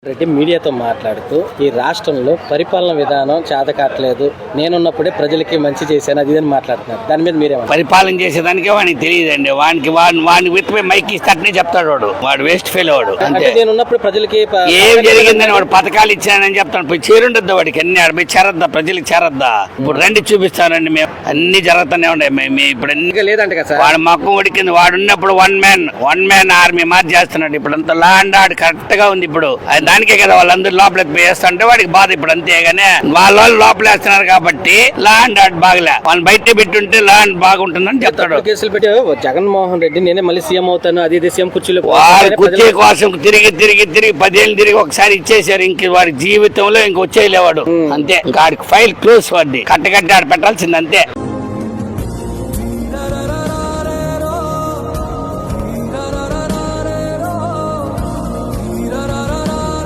రెడ్డి మీడియాతో మాట్లాడుతూ ఈ రాష్ట్రంలో పరిపాలన విధానం చేతకాట్లేదు, నేనున్నప్పుడే ప్రజలకి మంచి చేశాను అది అని మాట్లాడుతున్నారు. దాని మీద మీరేమో పరిపాలన చేసేదానికే వాడికి తెలియదండి. వాడిని విట్టిపోయి మైక్ ఇస్తాడనే చెప్తాడు. వాడు వేస్ట్ ఫెయిల్ వాడు. అంటే నేనున్నప్పుడు ప్రజలకి ఏం జరిగిందని వాడు పథకాలు ఇచ్చానని చెప్తాను. పోయి చేరుండద్దా వాడికి అన్ని ఆడిపోయి చేరద్దా, ప్రజలకు చేరద్దా. ఇప్పుడు రండి చూపిస్తానండి, మేము అన్ని జరుగుతూనే ఉన్నాయి. మేము ఇప్పుడు అన్ని లేదంటే కదా వాడు మొక్కం ఉడికింది. వాడు ఉన్నప్పుడు వన్ మ్యాన్ ఆర్మీ మార్చేస్తున్నాడు. ఇప్పుడు అంతా లా అండ్ ఆర్డర్ కరెక్ట్ గా ఉంది. ఇప్పుడు దానికే కదా వాళ్ళందరూ లోపలికి వేస్తుంటే వాడికి బాధ. ఇప్పుడు అంతేగానే వాళ్ళ లోపల వేస్తున్నారు కాబట్టి లా అండ్ ఆర్డర్ బాగలే. వాళ్ళు బయట పెట్టుంటే లా అండ్ బాగుంటుందని చెప్తాడు. కేసులు పెట్టి జగన్మోహన్ రెడ్డి నేనే మళ్ళీ సీఎం అవుతాను, అది సీఎం కుర్చీలో వారి కుర్చీ కోసం తిరిగి 10 ఏళ్ళు తిరిగి ఒకసారి ఇచ్చేసారు. ఇంక వాడి జీవితంలో ఇంక వచ్చేయలేవాడు. అంతే, వాడికి ఫైల్ క్లోజ్. వాడిని కట్టకట్టి ఆడ పెట్టాల్సింది అంతే.